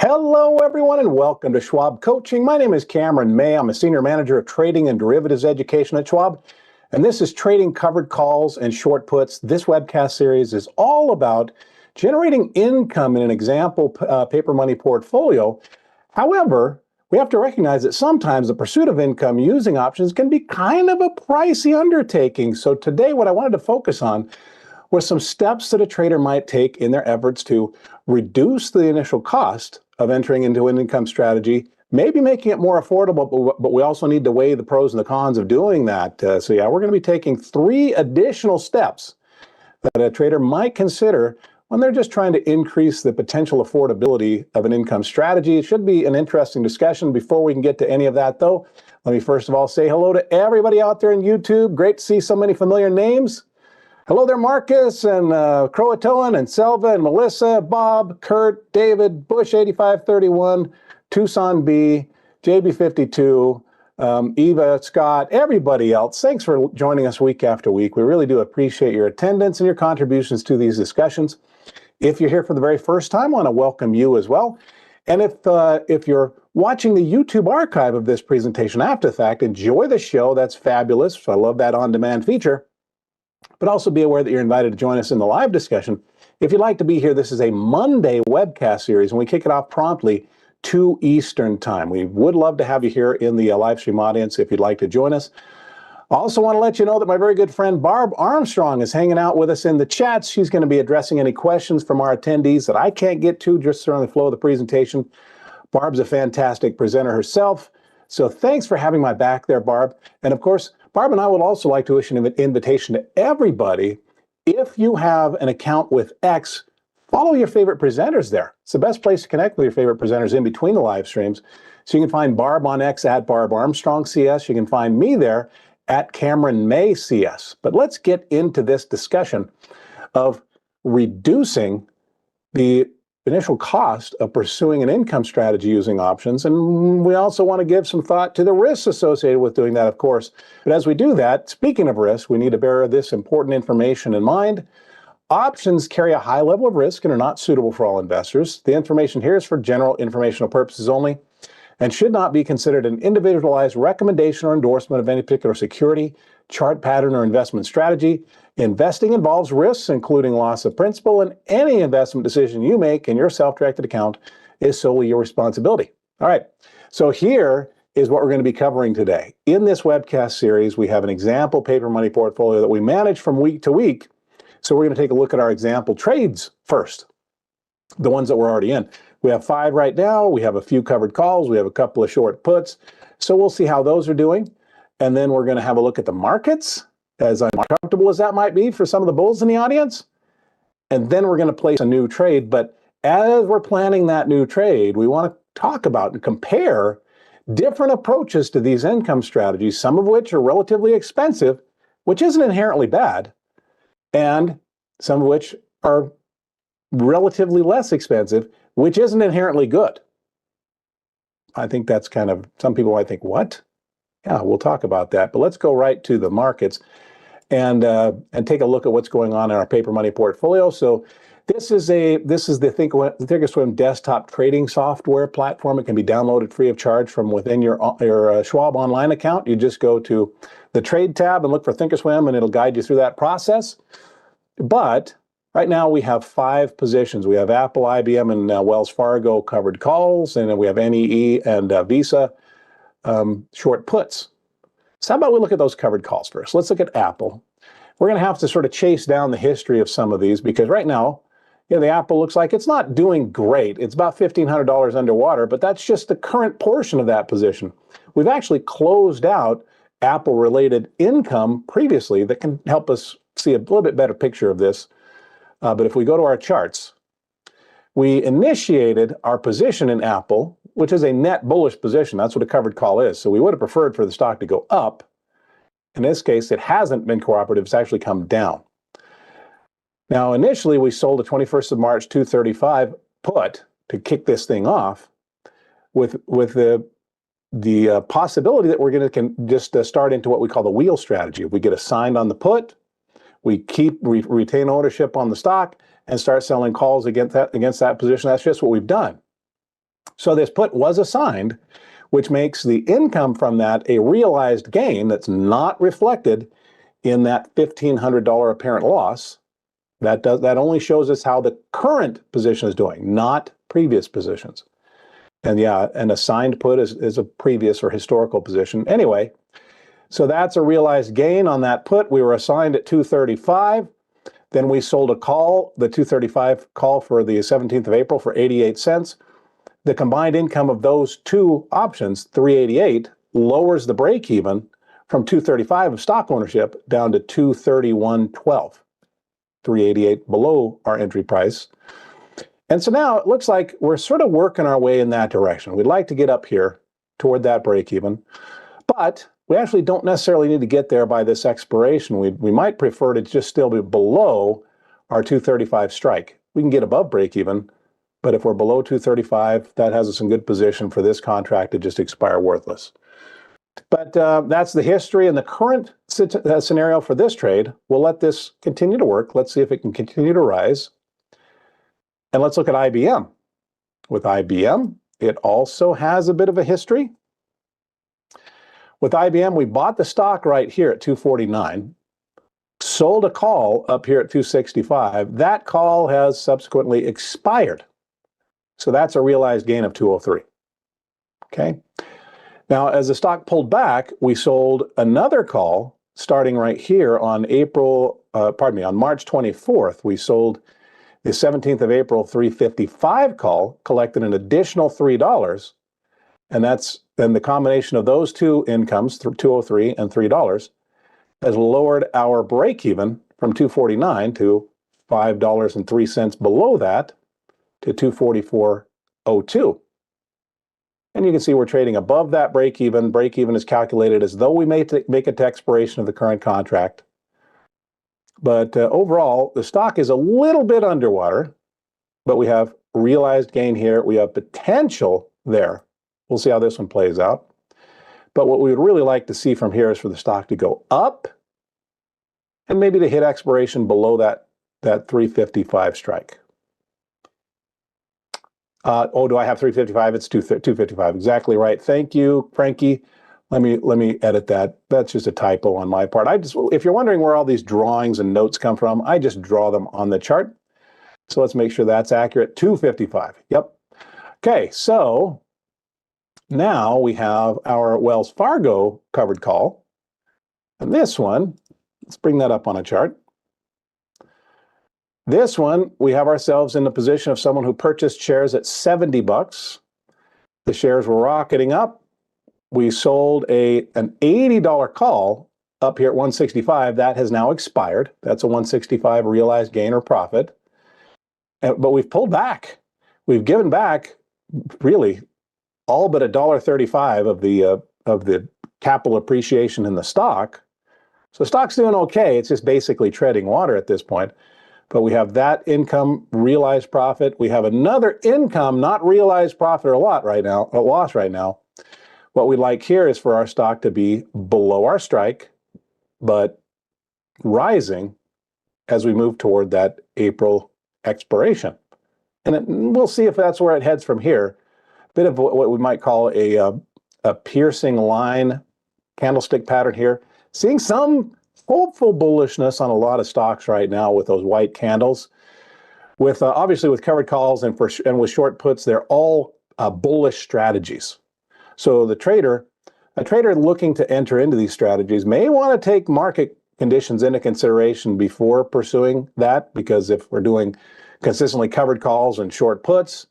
Hello, everyone, and welcome to Schwab Coaching. My name is Cameron May. I'm a Senior Manager of Trading and Derivatives Education at Schwab, and this is Trading Covered Calls and Short Puts. This webcast series is all about generating income in an example paper money portfolio. However, we have to recognize that sometimes the pursuit of income using options can be kind of a pricey undertaking. So today, what I wanted to focus on were some steps that a trader might take in their efforts to reduce the initial cost of entering into an income strategy, maybe making it more affordable, but we also need to weigh the pros and the cons of doing that. So yeah, we're going to be taking 3 additional steps that a trader might consider when they're just trying to increase the potential affordability of an income strategy. It should be an interesting discussion. Before we can get to any of that, though, let me first of all say hello to everybody out there in YouTube. Great to see so many familiar names. Hello there, Marcus and Croatoan and Selva and Melissa, Bob, Kurt, David, Bush 8531, Tucson B, JB52, Eva, Scott, everybody else. Thanks for joining us week after week. We really do appreciate your attendance and your contributions to these discussions. If you're here for the very first time, I want to welcome you as well. And if you're watching the YouTube archive of this presentation after the fact, enjoy the show. That's fabulous. I love that on-demand feature. But also be aware that you're invited to join us in the live discussion. If you'd like to be here, this is a Monday webcast series, and we kick it off promptly 2 Eastern time. We would love to have you here in the live stream audience if you'd like to join us. I also want to let you know that my very good friend Barb Armstrong is hanging out with us in the chats. She's going to be addressing any questions from our attendees that I can't get to just during the flow of the presentation. Barb's a fantastic presenter herself, so thanks for having my back there, Barb. And of course, Barb and I would also like to issue an invitation to everybody. If you have an account with X, follow your favorite presenters there. It's the best place to connect with your favorite presenters in between the live streams. So you can find Barb on X at Barb Armstrong CS. You can find me there at Cameron May CS. But let's get into this discussion of reducing the initial cost of pursuing an income strategy using options. And we also want to give some thought to the risks associated with doing that, of course. But as we do that, speaking of risks, we need to bear this important information in mind. Options carry a high level of risk and are not suitable for all investors. The information here is for general informational purposes only and should not be considered an individualized recommendation or endorsement of any particular security, chart pattern, or investment strategy. Investing involves risks, including loss of principal, and any investment decision you make in your self-directed account is solely your responsibility. All right, so here is what we're going to be covering today. In this webcast series, we have an example paper money portfolio that we manage from week to week. So we're going to take a look at our example trades first, the ones that we're already in. We have 5 right now. We have a few covered calls. We have a couple of short puts. So we'll see how those are doing. And then we're going to have a look at the markets, as uncomfortable as that might be for some of the bulls in the audience. And then we're going to place a new trade. But as we're planning that new trade, we want to talk about and compare different approaches to these income strategies, some of which are relatively expensive, which isn't inherently bad, and some of which are relatively less expensive, which isn't inherently good. I think that's kind of, some people might think, what? Yeah, we'll talk about that. But let's go right to the markets and take a look at what's going on in our paper money portfolio. So this is the Thinkorswim desktop trading software platform. It can be downloaded free of charge from within your Schwab online account. You just go to the trade tab and look for Thinkorswim, and it'll guide you through that process. But right now we have 5 positions. We have Apple, IBM, and Wells Fargo covered calls, and then we have NEE and Visa short puts. So how about we look at those covered calls first? Let's look at Apple. We're going to have to sort of chase down the history of some of these because right now, the Apple looks like it's not doing great. It's about $1,500 underwater, but that's just the current portion of that position. We've actually closed out Apple-related income previously that can help us see a little bit better picture of this. But if we go to our charts, we initiated our position in Apple, which is a net bullish position. That's what a covered call is. So we would have preferred for the stock to go up. In this case, it hasn't been cooperative. It's actually come down. Now, initially, we sold a 21st of March 235 put to kick this thing off with the possibility that we're going to just start into what we call the wheel strategy. If we get assigned on the put, we retain ownership on the stock and start selling calls against that position. That's just what we've done. So this put was assigned, which makes the income from that a realized gain that's not reflected in that $1,500 apparent loss. That only shows us how the current position is doing, not previous positions. And yeah, an assigned put is a previous or historical position. Anyway, so that's a realized gain on that put. We were assigned at 235. Then we sold a call, the 235 call for the 17th of April for 88 cents. The combined income of those two options, 388, lowers the break even from 235 of stock ownership down to 231.12. 388 below our entry price. And so now it looks like we're sort of working our way in that direction. We'd like to get up here toward that break even, but we actually don't necessarily need to get there by this expiration. We might prefer to just still be below our 235 strike. We can get above break even, but if we're below 235, that has us in good position for this contract to just expire worthless. But that's the history and the current scenario for this trade. We'll let this continue to work. Let's see if it can continue to rise. And let's look at IBM. With IBM, it also has a bit of a history. With IBM, we bought the stock right here at 249, sold a call up here at 265. That call has subsequently expired. So that's a realized gain of 203. Okay. Now, as the stock pulled back, we sold another call starting right here on on March 24th. We sold the 17th of April 355 call, collected an additional $3. And then the combination of those two incomes, 203 and $3, has lowered our break even from 249 to $5.03 below that to 244.02. And you can see we're trading above that break even. Break even is calculated as though we make it to expiration of the current contract. But overall, the stock is a little bit underwater, but we have realized gain here. We have potential there. We'll see how this one plays out. But what we would really like to see from here is for the stock to go up and maybe to hit expiration below that 355 strike. Do I have 355? It's 255. Exactly right. Thank you, Frankie. Let me edit that. That's just a typo on my part. If you're wondering where all these drawings and notes come from, I just draw them on the chart. So let's make sure that's accurate. 255. Yep. Okay, so now we have our Wells Fargo covered call. And this one, let's bring that up on a chart. This one, we have ourselves in the position of someone who purchased shares at 70 bucks. The shares were rocketing up. We sold an $80 call up here at 165. That has now expired. That's a 165 realized gain or profit. But we've pulled back. We've given back really all but $1.35 of the capital appreciation in the stock. So stock's doing okay. It's just basically treading water at this point. But we have that income, realized profit. We have another income, not realized profit or loss right now. What we like here is for our stock to be below our strike, but rising as we move toward that April expiration. And we'll see if that's where it heads from here. A bit of what we might call a piercing line candlestick pattern here. Seeing some hopeful bullishness on a lot of stocks right now with those white candles. With obviously with covered calls and with short puts, they're all bullish strategies. So a trader looking to enter into these strategies may want to take market conditions into consideration before pursuing that, because if we're doing consistently covered calls and short puts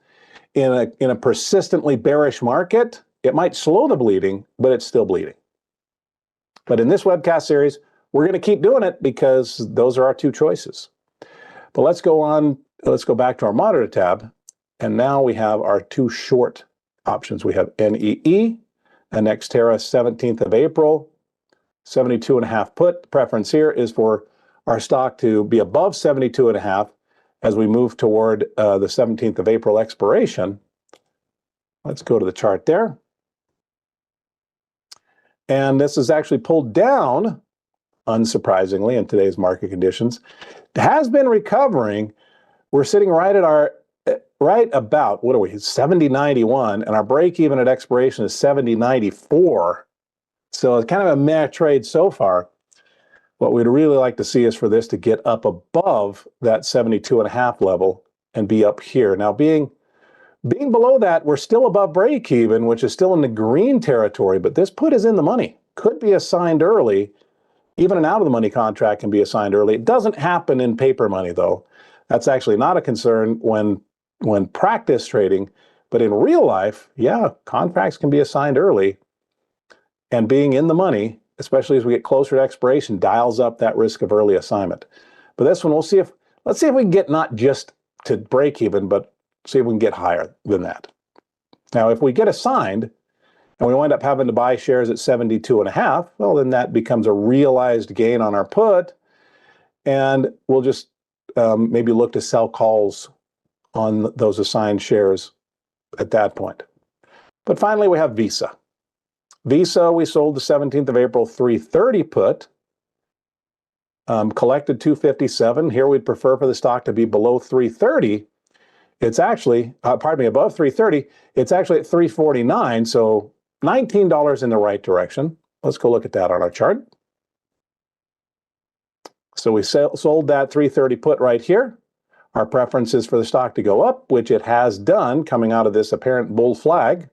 in a persistently bearish market, it might slow the bleeding, but it's still bleeding. But in this webcast series, we're going to keep doing it because those are our two choices. But let's go back to our monitor tab, and now we have our two short options. We have NEE and Nextera 17th of April, 72.5 put. The preference here is for our stock to be above 72.5 as we move toward the 17th of April expiration. Let's go to the chart there. And this is actually pulled down, unsurprisingly, in today's market conditions. It has been recovering. We're sitting right at right about, what are we, 70.91, and our break even at expiration is 70.94. So it's kind of a meh trade so far. What we'd really like to see is for this to get up above that 72.5 level and be up here. Now, being below that, we're still above break even, which is still in the green territory, but this put is in the money. Could be assigned early. Even an out of the money contract can be assigned early. It doesn't happen in paper money, though. That's actually not a concern when practice trading, but in real life, yeah, contracts can be assigned early, and being in the money, especially as we get closer to expiration, dials up that risk of early assignment. But this one, let's see if we can get not just to break even, but see if we can get higher than that. Now, if we get assigned and we wind up having to buy shares at 72.5, well, then that becomes a realized gain on our put, and we'll just maybe look to sell calls on those assigned shares at that point. But finally, we have Visa. Visa, we sold the 17th of April 330 put, collected 257. Here we'd prefer for the stock to be below 330. It's actually, above 330. It's actually at 349, so $19 in the right direction. Let's go look at that on our chart. So we sold that 330 put right here. Our preference is for the stock to go up, which it has done coming out of this apparent bull flag.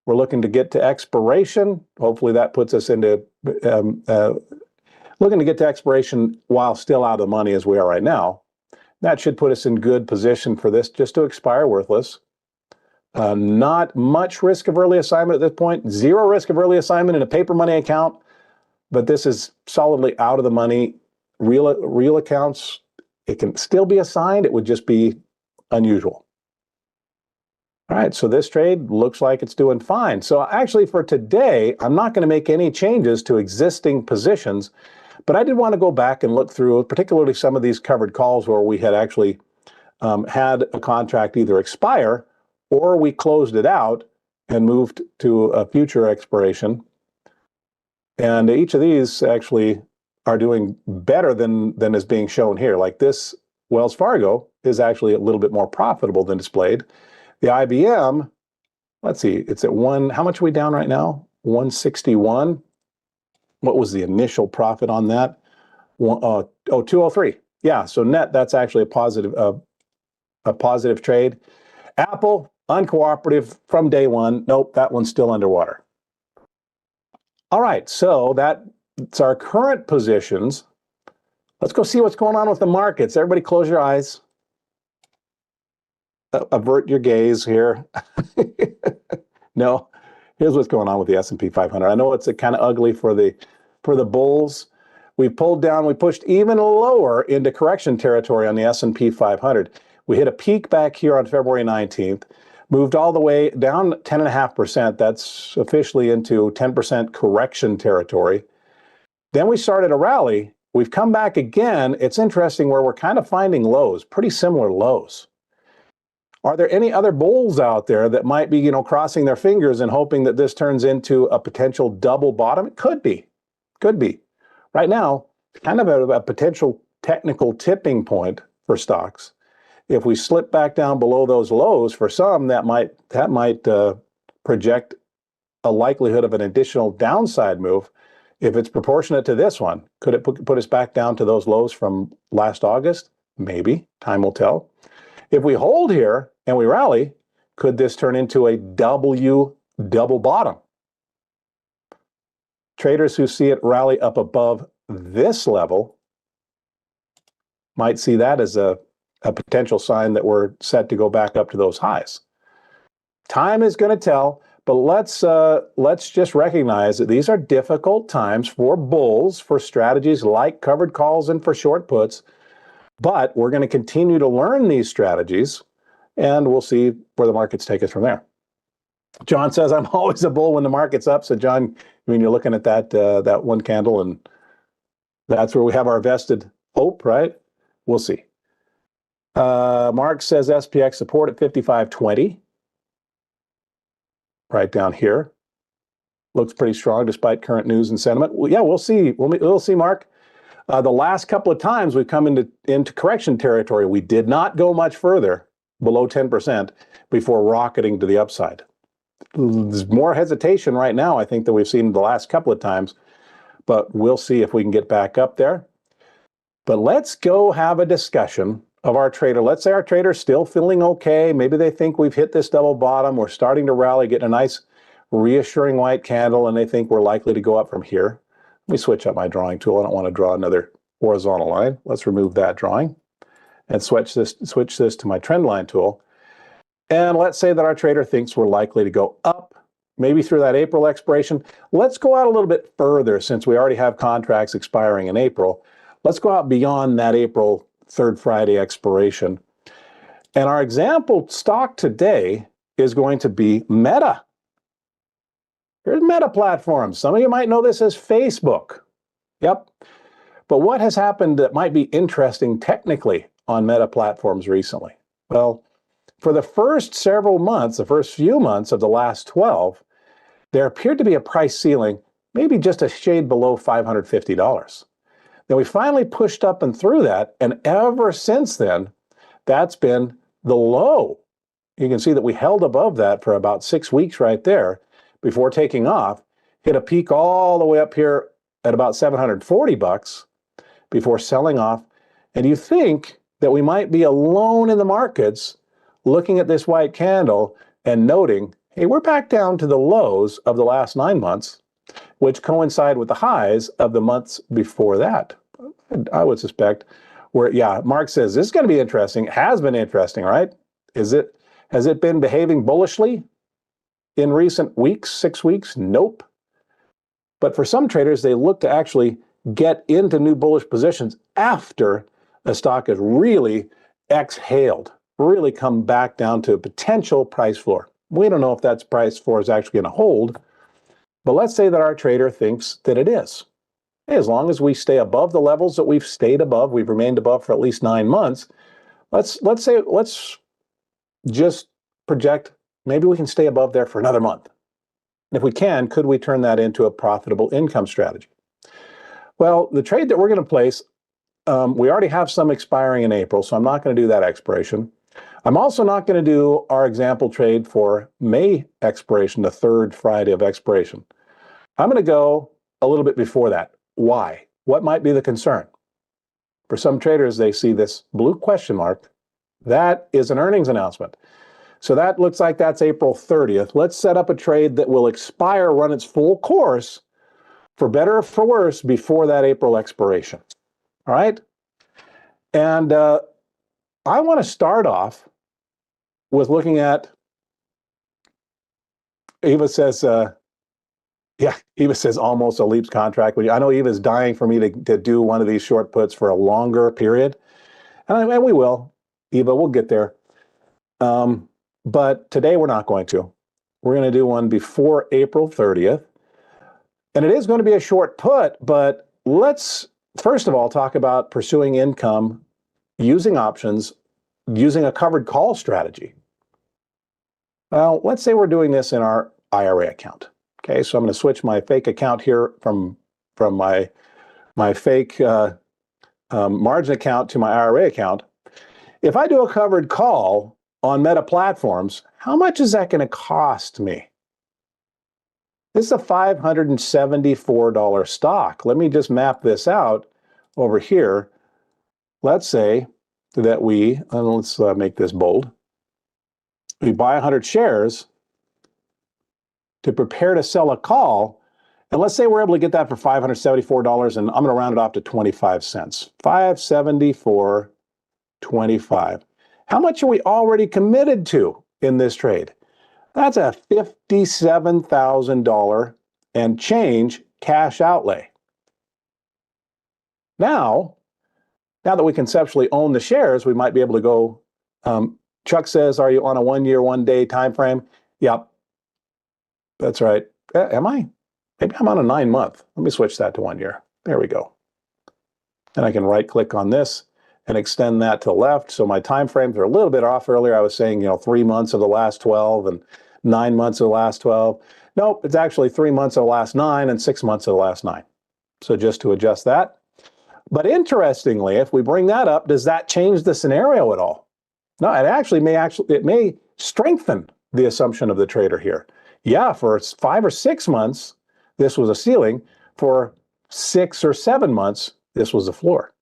We're looking to get to expiration. Hopefully that puts us into looking to get to expiration while still out of the money as we are right now. That should put us in good position for this just to expire worthless. Not much risk of early assignment at this point. Zero risk of early assignment in a paper money account, but this is solidly out of the money. Real accounts, it can still be assigned. It would just be unusual. All right, so this trade looks like it's doing fine. So actually for today, I'm not going to make any changes to existing positions, but I did want to go back and look through particularly some of these covered calls where we had actually had a contract either expire or we closed it out and moved to a future expiration. And each of these actually are doing better than is being shown here. Like this Wells Fargo is actually a little bit more profitable than displayed. The IBM, let's see, it's at how much are we down right now? 161. What was the initial profit on that? 203. Yeah, so net, that's actually a positive trade. Apple, uncooperative from day one. Nope, that one's still underwater. All right, so that's our current positions. Let's go see what's going on with the markets. Everybody close your eyes. Avert your gaze here. No, here's what's going on with the S&P 500. I know it's kind of ugly for the bulls. We pulled down, we pushed even lower into correction territory on the S&P 500. We hit a peak back here on February 19th, moved all the way down 10.5%. That's officially into 10% correction territory. Then we started a rally. We've come back again. It's interesting where we're kind of finding lows, pretty similar lows. Are there any other bulls out there that might be, crossing their fingers and hoping that this turns into a potential double bottom? It could be. Could be. Right now, kind of a potential technical tipping point for stocks. If we slip back down below those lows, for some, that might project a likelihood of an additional downside move. If it's proportionate to this one, could it put us back down to those lows from last August? Maybe. Time will tell. If we hold here and we rally, could this turn into a double bottom? Traders who see it rally up above this level might see that as a potential sign that we're set to go back up to those highs. Time is going to tell, but let's just recognize that these are difficult times for bulls, for strategies like covered calls and for short puts. But we're going to continue to learn these strategies, and we'll see where the markets take us from there. John says, I'm always a bull when the market's up. So, John, you're looking at that one candle, and that's where we have our vested hope, right? We'll see. Mark says SPX support at 55.20. Right down here. Looks pretty strong despite current news and sentiment. Well, yeah, we'll see. We'll see, Mark. The last couple of times we've come into correction territory, we did not go much further, below 10% before rocketing to the upside. There's more hesitation right now, I think, than we've seen the last couple of times, but we'll see if we can get back up there. But let's go have a discussion of our trader. Let's say our trader's still feeling okay. Maybe they think we've hit this double bottom. We're starting to rally, getting a nice reassuring white candle, and they think we're likely to go up from here. Let me switch up my drawing tool. I don't want to draw another horizontal line. Let's remove that drawing and switch this to my trend line tool. And let's say that our trader thinks we're likely to go up, maybe through that April expiration. Let's go out a little bit further since we already have contracts expiring in April. Let's go out beyond that April 3rd Friday expiration. And our example stock today is going to be Meta. Here's Meta Platforms. Some of you might know this as Facebook. Yep. But what has happened that might be interesting technically on Meta Platforms recently? Well, for the first several months, the first few months of the last 12, there appeared to be a price ceiling, maybe just a shade below $550. Then we finally pushed up and through that, and ever since then, that's been the low. You can see that we held above that for about 6 weeks right there before taking off, hit a peak all the way up here at about $740 before selling off. And you think that we might be alone in the markets looking at this white candle and noting, hey, we're back down to the lows of the last 9 months, which coincide with the highs of the months before that. I would suspect Mark says this is going to be interesting. It has been interesting, right? Has it been behaving bullishly in recent weeks, 6 weeks? Nope. But for some traders, they look to actually get into new bullish positions after a stock has really exhaled, really come back down to a potential price floor. We don't know if that price floor is actually going to hold, but let's say that our trader thinks that it is. Hey, as long as we stay above the levels that we've stayed above, we've remained above for at least 9 months, let's just project maybe we can stay above there for another month. And if we can, could we turn that into a profitable income strategy? Well, the trade that we're going to place, we already have some expiring in April, so I'm not going to do that expiration. I'm also not going to do our example trade for May expiration, the 3rd Friday of expiration. I'm going to go a little bit before that. Why? What might be the concern? For some traders, they see this blue question mark. That is an earnings announcement. So that looks like that's April 30th. Let's set up a trade that will expire, run its full course, for better or for worse, before that April expiration. All right? And I want to start off with looking at, Eva says, Eva says almost a leaps contract. I know Eva's dying for me to do one of these short puts for a longer period. And we will. Eva, we'll get there. But today we're not going to. We're going to do one before April 30th. And it is going to be a short put, but let's first of all talk about pursuing income using options, using a covered call strategy. Well, let's say we're doing this in our IRA account. Okay, so I'm going to switch my fake account here from my fake margin account to my IRA account. If I do a covered call on Meta Platforms, how much is that going to cost me? This is a $574 stock. Let me just map this out over here. Let's say that let's make this bold. We buy 100 shares to prepare to sell a call. And let's say we're able to get that for $574, and I'm going to round it off to 25 cents. $574.25. How much are we already committed to in this trade? That's a $57,000 and change cash outlay. Now that we conceptually own the shares, we might be able to go, Chuck says, are you on a 1 year, 1 day time frame? Yep. That's right. Am I? Maybe I'm on a 9 month. Let me switch that to 1 year. There we go. And I can right click on this and extend that to the left. So my time frames are a little bit off. Earlier I was saying, 3 months of the last 12 and 9 months of the last 12. Nope, it's actually 3 months of the last 9 and 6 months of the last 9. So just to adjust that. But interestingly, if we bring that up, does that change the scenario at all? No, it may strengthen the assumption of the trader here. Yeah, for 5 or 6 months, this was a ceiling. For 6 or 7 months, this was a floor.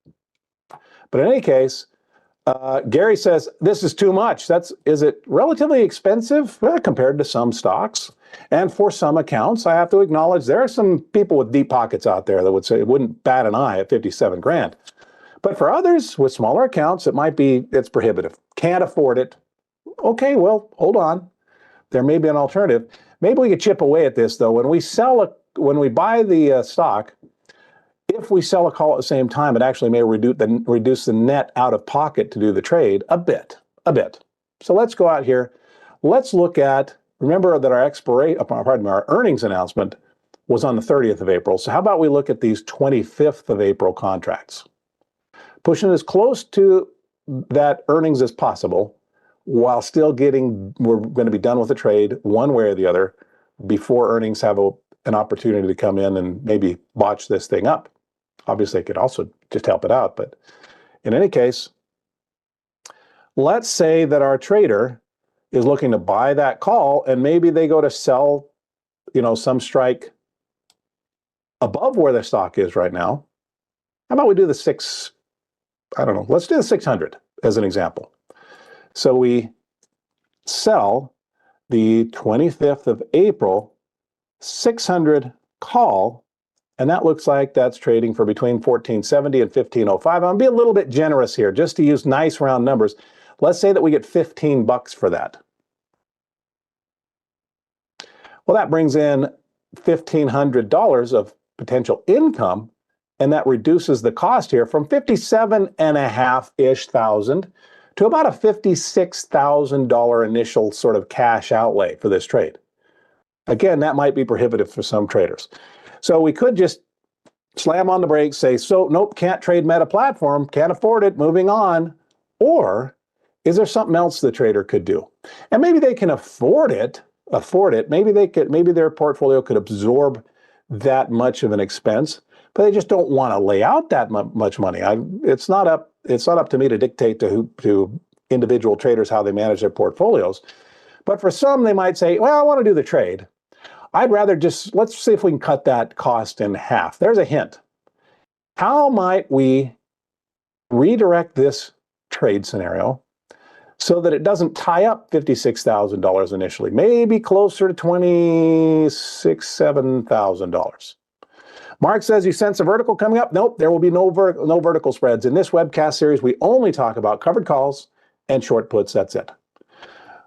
But in any case, Gary says, this is too much. Is it relatively expensive compared to some stocks? And for some accounts, I have to acknowledge there are some people with deep pockets out there that would say it wouldn't bat an eye at 57 grand. But for others with smaller accounts, it's prohibitive. Can't afford it. Okay, well, hold on. There may be an alternative. Maybe we could chip away at this though. When we buy the stock, if we sell a call at the same time, it actually may reduce the net out of pocket to do the trade a bit. So let's go out here. Let's look at, remember that our earnings announcement was on the 30th of April. So how about we look at these 25th of April contracts? Pushing as close to that earnings as possible while still we're going to be done with the trade one way or the other before earnings have an opportunity to come in and maybe botch this thing up. Obviously, it could also just help it out. But in any case, let's say that our trader is looking to buy that call and maybe they go to sell, some strike above where the stock is right now. How about we do let's do the 600 as an example. So we sell the 25th of April 600 call, and that looks like that's trading for between 1470 and 1505. I'm going to be a little bit generous here just to use nice round numbers. Let's say that we get 15 bucks for that. Well, that brings in $1,500 of potential income, and that reduces the cost here from 57.5-ish thousand to about a $56,000 initial sort of cash outlay for this trade. Again, that might be prohibitive for some traders. So we could just slam on the brakes, say, so nope, can't trade Meta Platform, can't afford it, moving on. Or is there something else the trader could do? And maybe they can afford it. Maybe their portfolio could absorb that much of an expense, but they just don't want to lay out that much money. It's not up to me to dictate to individual traders how they manage their portfolios. But for some, they might say, well, I want to do the trade. I'd rather let's see if we can cut that cost in half. There's a hint. How might we redirect this trade scenario so that it doesn't tie up $56,000 initially, maybe closer to $26,000, $27,000? Mark says, you sense a vertical coming up? Nope, there will be no vertical spreads. In this webcast series, we only talk about covered calls and short puts. That's it.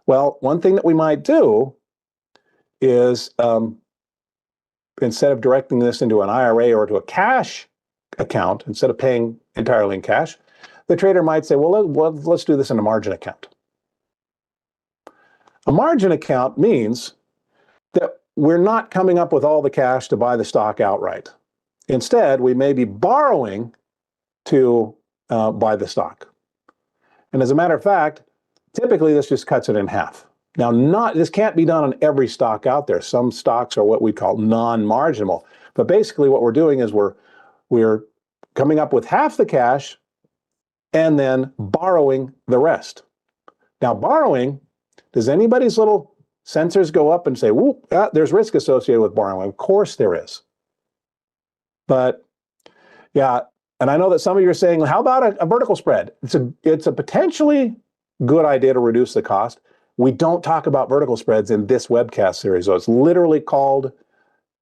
Well, one thing that we might do is instead of directing this into an IRA or to a cash account, instead of paying entirely in cash, the trader might say, well, let's do this in a margin account. A margin account means that we're not coming up with all the cash to buy the stock outright. Instead, we may be borrowing to buy the stock. And as a matter of fact, typically this just cuts it in half. Now, this can't be done on every stock out there. Some stocks are what we call non-marginal. But basically what we're doing is we're coming up with half the cash and then borrowing the rest. Now, borrowing, does anybody's little sensors go up and say, whoop, there's risk associated with borrowing? Of course there is. But yeah, and I know that some of you are saying, how about a vertical spread? It's a potentially good idea to reduce the cost. We don't talk about vertical spreads in this webcast series, so it's literally called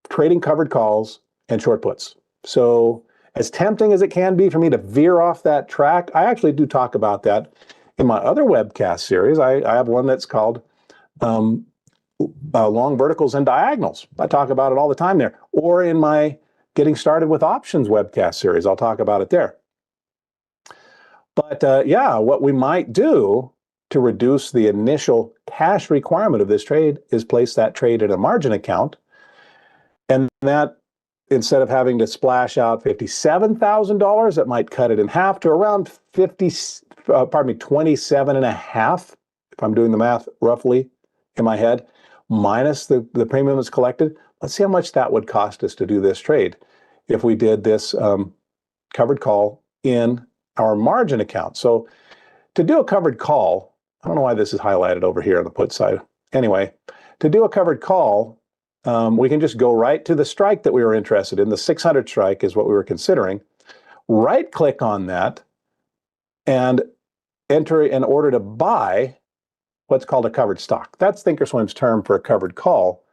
Trading Covered Calls and Short Puts. So as tempting as it can be for me to veer off that track, I actually do talk about that in my other webcast series. I have one that's called Long Verticals and Diagonals. I talk about it all the time there. Or in my Getting Started with Options webcast series, I'll talk about it there. But yeah, what we might do to reduce the initial cash requirement of this trade is place that trade in a margin account. And that, instead of having to splash out $57,000, it might cut it in half to around 27.5, if I'm doing the math roughly in my head, minus the premium that's collected. Let's see how much that would cost us to do this trade if we did this covered call in our margin account. So to do a covered call, I don't know why this is highlighted over here on the put side. Anyway, to do a covered call, we can just go right to the strike that we were interested in. The 600 strike is what we were considering. Right click on that and enter an order to buy what's called a covered stock. That's Thinkorswim's term for a covered call.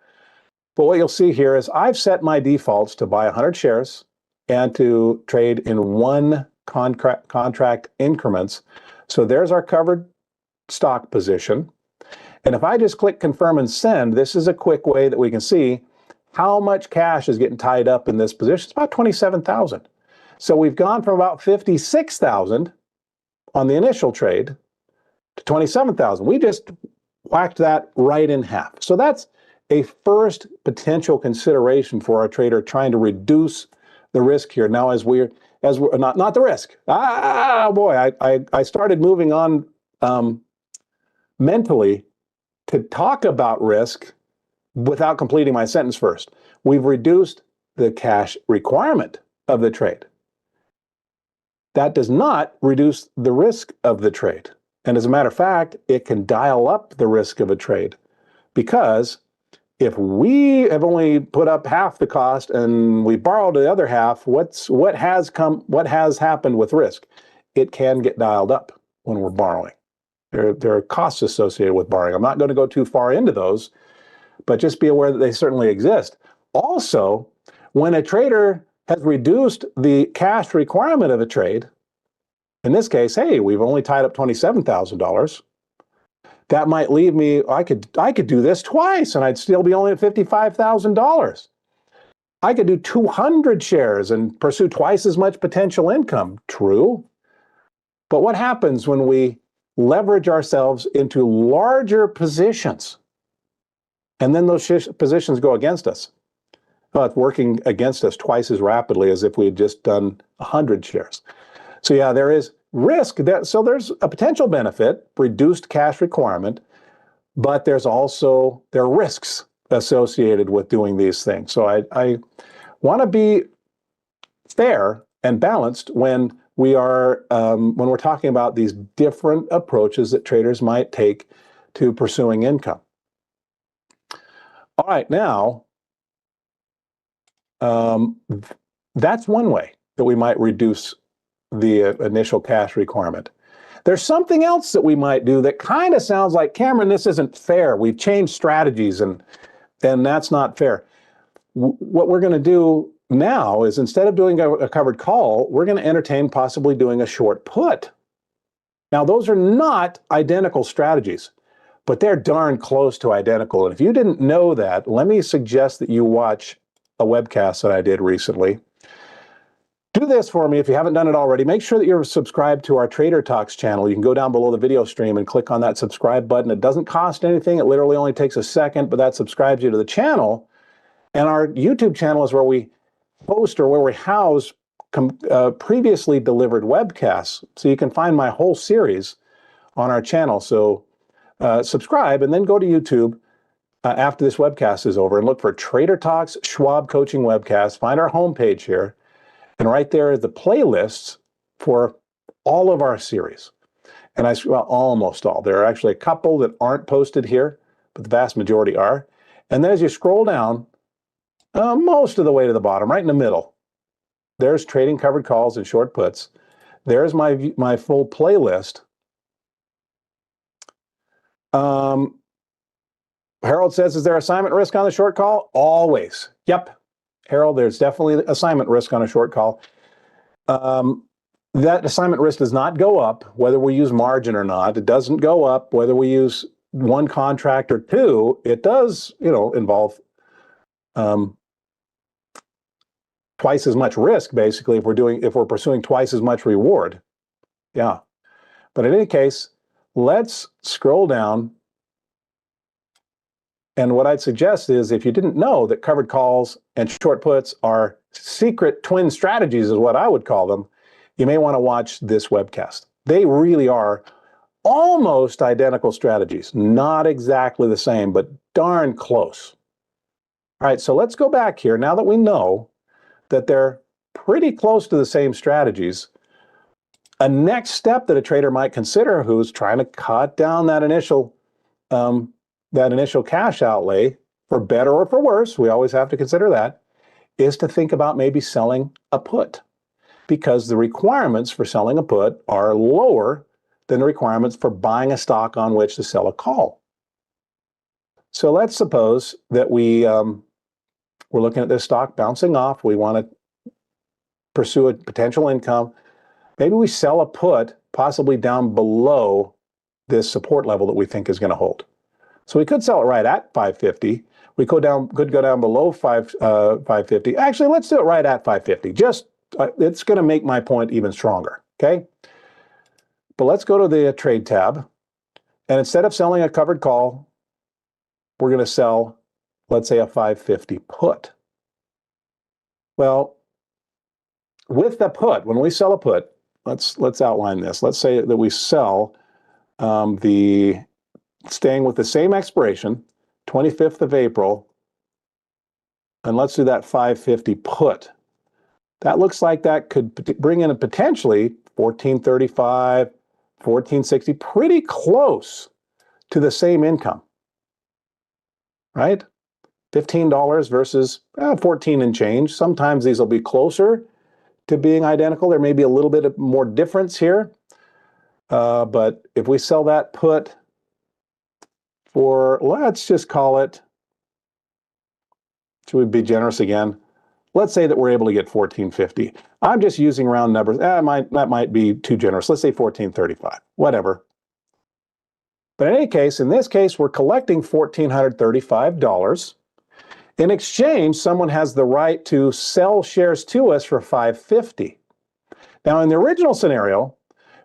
But what you'll see here is I've set my defaults to buy 100 shares and to trade in one contract increments. So there's our covered stock position. And if I just click confirm and send, this is a quick way that we can see how much cash is getting tied up in this position. It's about 27,000. So we've gone from about 56,000 on the initial trade to 27,000. We just whacked that right in half. So that's a first potential consideration for our trader trying to reduce the risk here. Now, as we're not the risk. Boy, I started moving on mentally to talk about risk without completing my sentence first. We've reduced the cash requirement of the trade. That does not reduce the risk of the trade. And as a matter of fact, it can dial up the risk of a trade, because if we have only put up half the cost and we borrowed the other half, what has happened with risk? It can get dialed up when we're borrowing. There are costs associated with borrowing. I'm not going to go too far into those, but just be aware that they certainly exist. Also, when a trader has reduced the cash requirement of a trade, in this case, hey, we've only tied up $27,000. That might leave me, I could do this twice and I'd still be only at $55,000. I could do 200 shares and pursue twice as much potential income. True. But what happens when we leverage ourselves into larger positions and then those positions go against us? Well, it's working against us twice as rapidly as if we had just done 100 shares. So yeah, there is risk. So there's a potential benefit, reduced cash requirement, but there are risks associated with doing these things. So I want to be fair and balanced when we're talking about these different approaches that traders might take to pursuing income. All right, now that's one way that we might reduce the initial cash requirement. There's something else that we might do that kind of sounds like, Cameron, this isn't fair. We've changed strategies and that's not fair. What we're going to do now is, instead of doing a covered call, we're going to entertain possibly doing a short put. Now, those are not identical strategies, but they're darn close to identical. And if you didn't know that, let me suggest that you watch a webcast that I did recently. Do this for me if you haven't done it already. Make sure that you're subscribed to our Trader Talks channel. You can go down below the video stream and click on that subscribe button. It doesn't cost anything. It literally only takes a second, but that subscribes you to the channel. And our YouTube channel is where we post, or where we house previously delivered webcasts. So you can find my whole series on our channel. So subscribe and then go to YouTube after this webcast is over and look for Trader Talks Schwab Coaching Webcast. Find our homepage here. And right there is the playlists for all of our series. And well, almost all. There are actually a couple that aren't posted here, but the vast majority are. And then as you scroll down, most of the way to the bottom, right in the middle, there's trading covered calls and short puts. There's my full playlist. Harold says, is there assignment risk on the short call? Always. Yep. Harold, there's definitely assignment risk on a short call. That assignment risk does not go up whether we use margin or not. It doesn't go up whether we use one contract or two. It does, involve twice as much risk, basically, if we're pursuing twice as much reward. Yeah. But in any case, let's scroll down. And what I'd suggest is, if you didn't know that covered calls and short puts are secret twin strategies, is what I would call them, you may want to watch this webcast. They really are almost identical strategies. Not exactly the same, but darn close. All right, so let's go back here. Now that we know that they're pretty close to the same strategies, A next step that a trader might consider who's trying to cut down that initial cash outlay, for better or for worse, we always have to consider that, is to think about maybe selling a put, because the requirements for selling a put are lower than the requirements for buying a stock on which to sell a call. So let's suppose that we're looking at this stock bouncing off. We want to pursue a potential income. Maybe we sell a put possibly down below this support level that we think is going to hold. So we could sell it right at 550. We could go down below 550. Actually, let's do it right at 550. It's going to make my point even stronger, okay? But let's go to the trade tab, and instead of selling a covered call, we're going to sell, let's say, a 550 put. Well, with the put, when we sell a put, let's outline this. Let's say that we sell staying with the same expiration, 25th of April, and let's do that 550 put. That looks like that could bring in a potentially 1435, 1460, pretty close to the same income, right? $15 versus 14 and change. Sometimes these will be closer to being identical. There may be a little bit of more difference here. But if we sell that put for, let's just call it, should we be generous again? Let's say that we're able to get 1450. I'm just using round numbers. That might be too generous. Let's say 1435, whatever. But in any case, in this case, we're collecting $1,435. In exchange, someone has the right to sell shares to us for $550. Now, in the original scenario,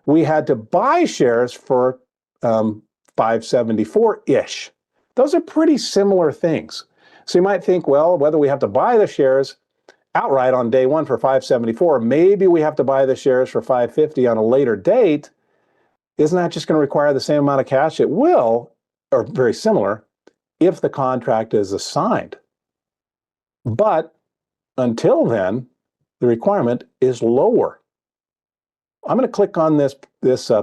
we had to buy shares for $574-ish. Those are pretty similar things. So you might think, well, whether we have to buy the shares outright on day one for $574, maybe we have to buy the shares for $550 on a later date. Isn't that just going to require the same amount of cash? It will, or very similar, if the contract is assigned. But until then, the requirement is lower. I'm going to click on this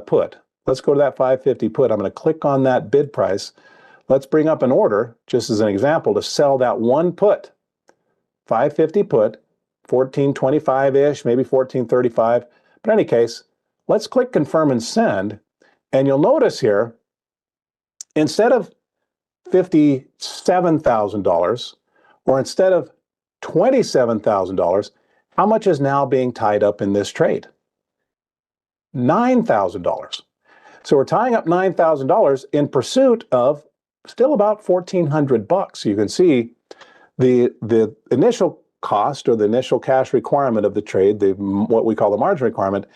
put. Let's go to that 550 put. I'm going to click on that bid price. Let's bring up an order, just as an example, to sell that one put. 550 put, 1425-ish, maybe 1435. But in any case, let's click confirm and send. And you'll notice here, instead of $57,000, or instead of $27,000, how much is now being tied up in this trade? $9,000. So we're tying up $9,000 in pursuit of still about $1,400. You can see the initial cost, or the initial cash requirement of the trade, what we call the margin requirement,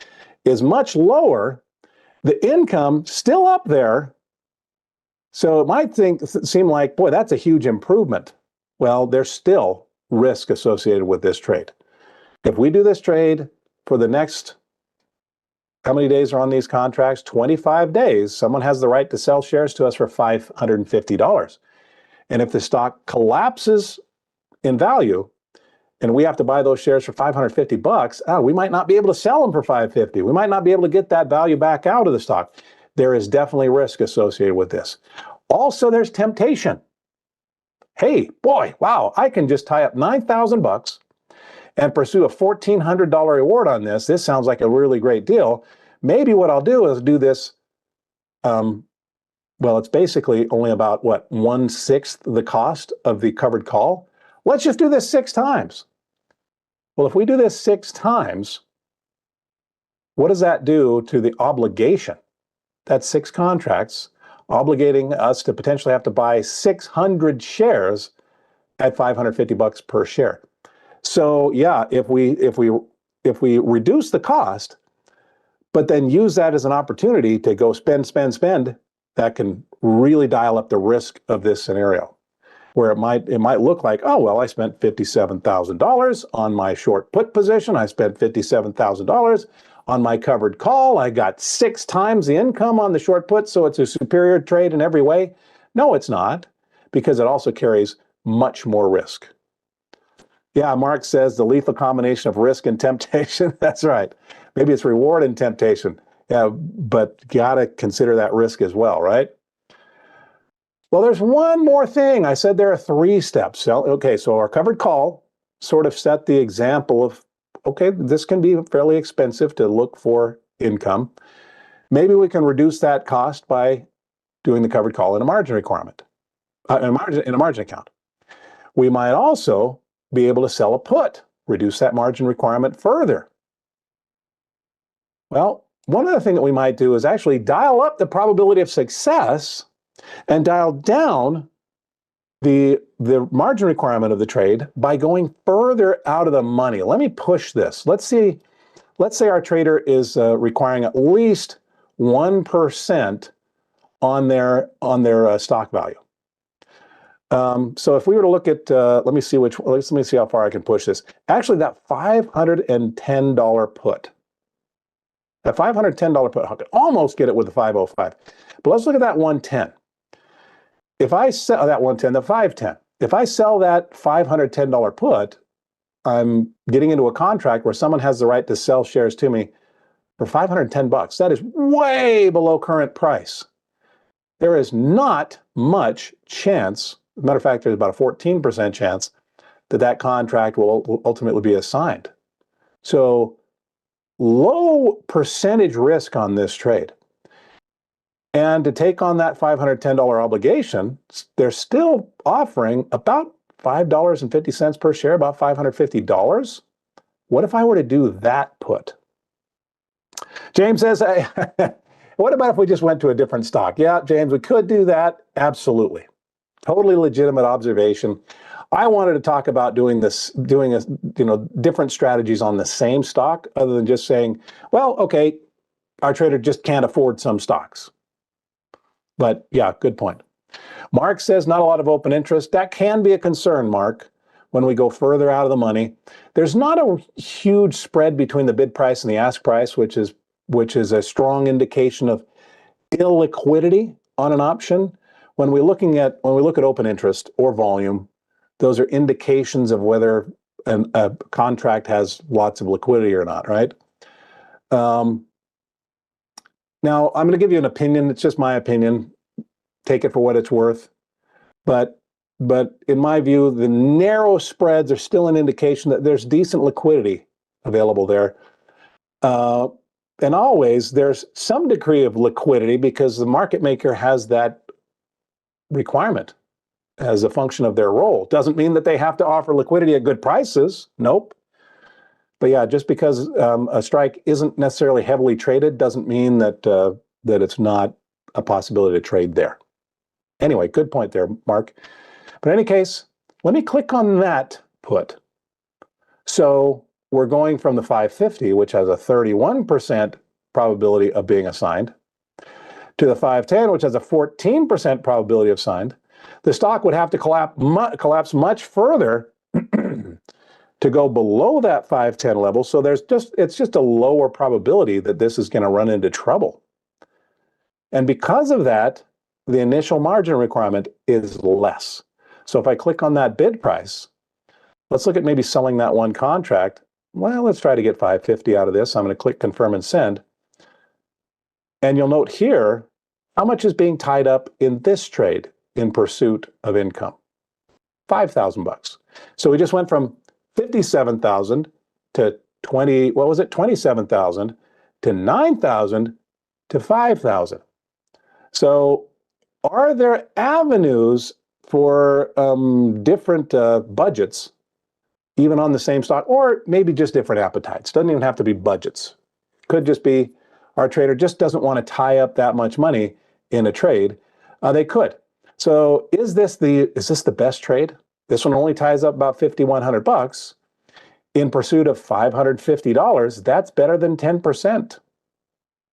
is much lower. The income still up there. So it might seem like, boy, that's a huge improvement. Well, there's still risk associated with this trade. If we do this trade for the next, how many days are on these contracts? 25 days. Someone has the right to sell shares to us for $550. And if the stock collapses in value and we have to buy those shares for $550, we might not be able to sell them for $550. We might not be able to get that value back out of the stock. There is definitely risk associated with this. Also, there's temptation. Hey, boy, wow, I can just tie up $9,000 and pursue a $1,400 reward on this. This sounds like a really great deal. Maybe what I'll do is do this, well, it's basically only about, what, 1/6 the cost of the covered call. Let's just do this 6 times. Well, if we do this 6 times, what does that do to the obligation? That's 6 contracts, obligating us to potentially have to buy 600 shares at $550 per share. So yeah, if we reduce the cost, but then use that as an opportunity to go spend, that can really dial up the risk of this scenario, where it might look like, oh, well, I spent $57,000 on my short put position. I spent $57,000 on my covered call. I got 6 times the income on the short put, so it's a superior trade in every way. No, it's not, because it also carries much more risk. Yeah, Mark says the lethal combination of risk and temptation. That's right. Maybe it's reward and temptation. Yeah, but gotta consider that risk as well, right? Well, there's one more thing. I said there are 3 steps. So, okay, so our covered call sort of set the example of, okay, this can be fairly expensive to look for income. Maybe we can reduce that cost by doing the covered call in a margin requirement, in a margin account. We might also be able to sell a put, reduce that margin requirement further. Well, one other thing that we might do is actually dial up the probability of success and dial down the margin requirement of the trade by going further out of the money. Let me push this. Let's say our trader is requiring at least 1% on their stock value. So if we were to look at, let me see how far I can push this. Actually, that $510 put. That $510 put, I could almost get it with the 505. But let's look at that 110. If I sell that 110, the 510, if I sell that $510 put, I'm getting into a contract where someone has the right to sell shares to me for $510. That is way below current price. There is not much chance, as a matter of fact, there's about a 14% chance that that contract will ultimately be assigned. So low percentage risk on this trade. And to take on that $510 obligation, they're still offering about $5.50 per share, about $550. What if I were to do that put? James says, what about if we just went to a different stock? Yeah, James, we could do that. Absolutely. Totally legitimate observation. I wanted to talk about doing different strategies on the same stock, other than just saying, well, okay, our trader just can't afford some stocks. But yeah, good point. Mark says not a lot of open interest. That can be a concern, Mark, when we go further out of the money. There's not a huge spread between the bid price and the ask price, which is a strong indication of illiquidity on an option. When we look at open interest or volume, those are indications of whether a contract has lots of liquidity or not, right? Now, I'm going to give you an opinion. It's just my opinion. Take it for what it's worth. But in my view, the narrow spreads are still an indication that there's decent liquidity available there. And always there's some degree of liquidity because the market maker has that requirement as a function of their role. Doesn't mean that they have to offer liquidity at good prices. Nope. But yeah, just because a strike isn't necessarily heavily traded doesn't mean that that it's not a possibility to trade there. Anyway, good point there, Mark. But in any case, let me click on that put. So we're going from the 550, which has a 31% probability of being assigned, to the 510, which has a 14% probability of assigned. The stock would have to collapse much further to go below that 510 level. So it's just a lower probability that this is going to run into trouble. And because of that, the initial margin requirement is less. So if I click on that bid price, let's look at maybe selling that one contract. Well, let's try to get 550 out of this. I'm going to click confirm and send. And you'll note here how much is being tied up in this trade in pursuit of income. $5,000. So we just went from 57,000 to 27,000 to 9,000 to 5,000. So are there avenues for different budgets, even on the same stock, or maybe just different appetites? Doesn't even have to be budgets. Could just be our trader just doesn't want to tie up that much money in a trade. They could. So is this the best trade? This one only ties up about $5,100 in pursuit of $550. That's better than 10%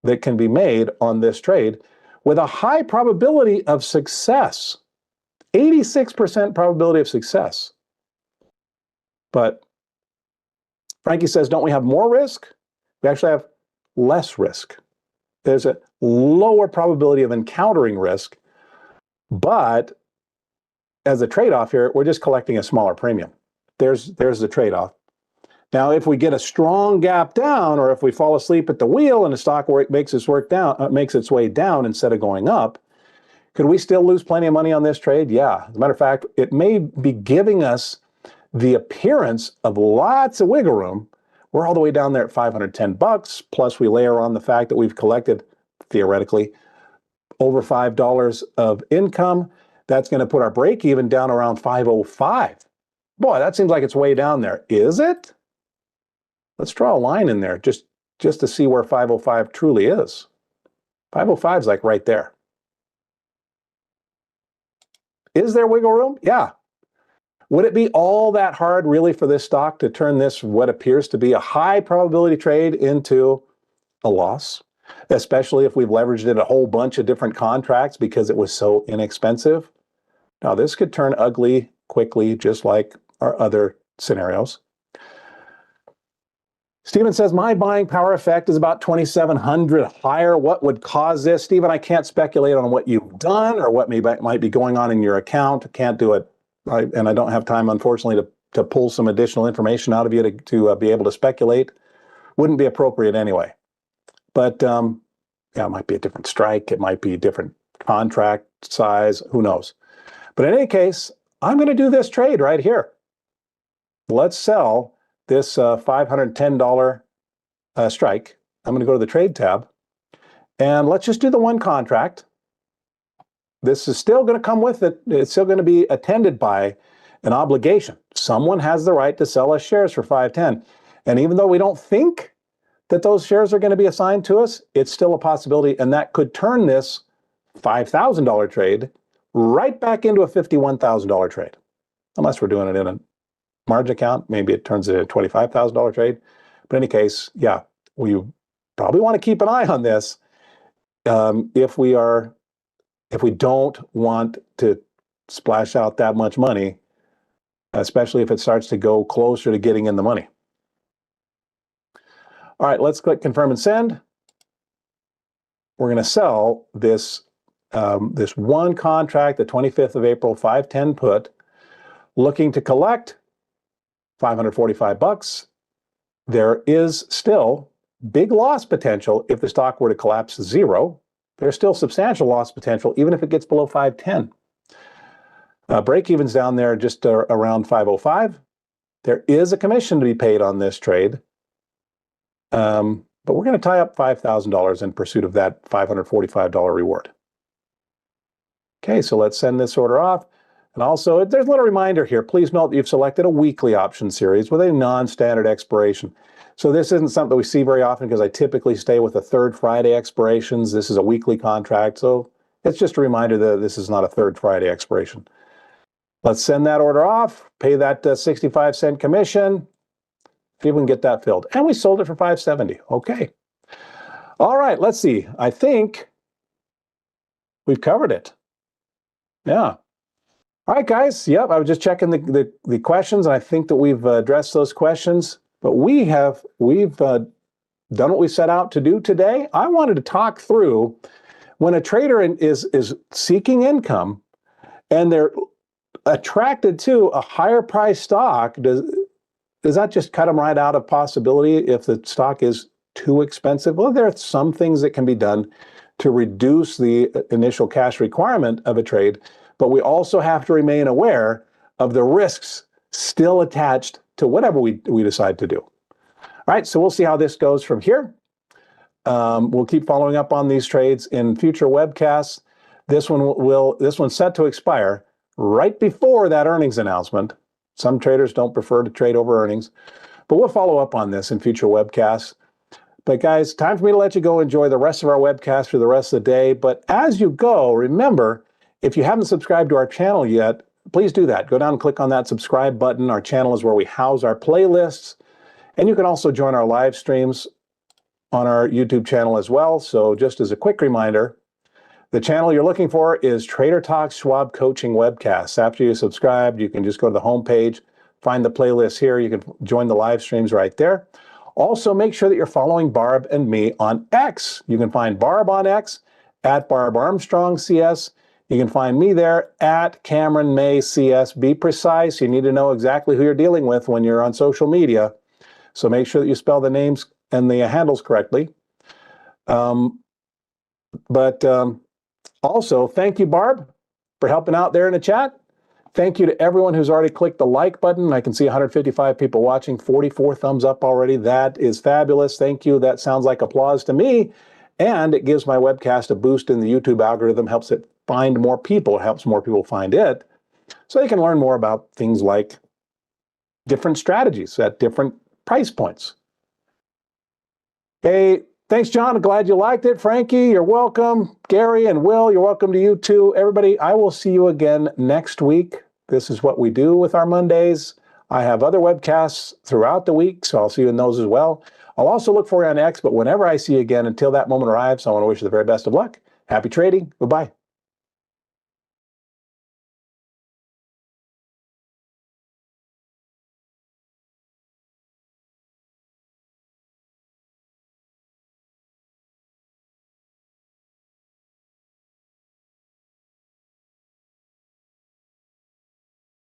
that can be made on this trade with a high probability of success. 86% probability of success. But Frankie says, don't we have more risk? We actually have less risk. There's a lower probability of encountering risk, but as a trade-off here, we're just collecting a smaller premium. There's the trade-off. Now, if we get a strong gap down, or if we fall asleep at the wheel and the stock makes its way down instead of going up, could we still lose plenty of money on this trade? Yeah. As a matter of fact, it may be giving us the appearance of lots of wiggle room. We're all the way down there at 510 bucks. Plus, we layer on the fact that we've collected, theoretically, over $5 of income. That's going to put our break even down around 505. Boy, that seems like it's way down there. Is it? Let's draw a line in there just to see where 505 truly is. 505 is like right there. Is there wiggle room? Yeah. Would it be all that hard really for this stock to turn this, what appears to be a high probability trade, into a loss? Especially if we've leveraged it a whole bunch of different contracts because it was so inexpensive. Now, this could turn ugly quickly, just like our other scenarios. Stephen says, my buying power effect is about 2,700 higher. What would cause this? Stephen, I can't speculate on what you've done or what might be going on in your account. I can't do it, and I don't have time, unfortunately, to pull some additional information out of you to be able to speculate. Wouldn't be appropriate anyway. But yeah, it might be a different strike. It might be a different contract size. Who knows? But in any case, I'm going to do this trade right here. Let's sell this $510 strike. I'm going to go to the trade tab, and let's just do the one contract. This is still going to come with it. It's still going to be attended by an obligation. Someone has the right to sell us shares for 510. And even though we don't think that those shares are going to be assigned to us, it's still a possibility, and that could turn this $5,000 trade right back into a $51,000 trade. Unless we're doing it in a margin account, maybe it turns into a $25,000 trade. But in any case, yeah, we probably want to keep an eye on this if we don't want to splash out that much money, especially if it starts to go closer to getting in the money. All right, let's click confirm and send. We're going to sell this this one contract, the 25th of April 510 put, looking to collect 545 bucks. There is still big loss potential if the stock were to collapse to zero. There's still substantial loss potential even if it gets below 510. Break-even's down there just around 505. There is a commission to be paid on this trade, but we're going to tie up $5,000 in pursuit of that $545 reward. Okay, so let's send this order off. And also, there's a little reminder here. Please note that you've selected a weekly option series with a non-standard expiration. So this isn't something that we see very often because I typically stay with the third Friday expirations. This is a weekly contract, so it's just a reminder that this is not a third Friday expiration. Let's send that order off, pay that 65-cent commission, see if we can get that filled. And we sold it for $570. Okay. All right, let's see. I think we've covered it. Yeah. All right, guys. Yep, I was just checking the questions, and I think that we've addressed those questions. But we've done what we set out to do today. I wanted to talk through when a trader is seeking income and they're attracted to a higher price stock. Does that just cut them right out of possibility if the stock is too expensive? Well, there are some things that can be done to reduce the initial cash requirement of a trade, but we also have to remain aware of the risks still attached to whatever we decide to do. All right, so we'll see how this goes from here. We'll keep following up on these trades in future webcasts. This one's set to expire right before that earnings announcement. Some traders don't prefer to trade over earnings, but we'll follow up on this in future webcasts. But guys, time for me to let you go enjoy the rest of our webcast for the rest of the day. But as you go, remember, if you haven't subscribed to our channel yet, please do that. Go down and click on that subscribe button. Our channel is where we house our playlists. And you can also join our live streams on our YouTube channel as well. So just as a quick reminder, the channel you're looking for is Trader Talk Schwab Coaching Webcasts. After you subscribe, you can just go to the homepage, find the playlist here. You can join the live streams right there. Also, make sure that you're following Barb and me on X. You can find Barb on X at Barb Armstrong CS. You can find me there at Cameron May CS. Be precise. You need to know exactly who you're dealing with when you're on social media. So make sure that you spell the names and the handles correctly. Also, thank you, Barb, for helping out there in the chat. Thank you to everyone who's already clicked the like button. I can see 155 people watching, 44 thumbs up already. That is fabulous. Thank you. That sounds like applause to me. And it gives my webcast a boost in the YouTube algorithm, helps it find more people, it helps more people find it, so they can learn more about things like different strategies at different price points. Hey, thanks, John. I'm glad you liked it. Frankie, you're welcome. Gary and Will, you're welcome to you too. Everybody, I will see you again next week. This is what we do with our Mondays. I have other webcasts throughout the week, so I'll see you in those as well. I'll also look for you on X, but whenever I see you again, until that moment arrives, I want to wish you the very best of luck. Happy trading. Bye-bye.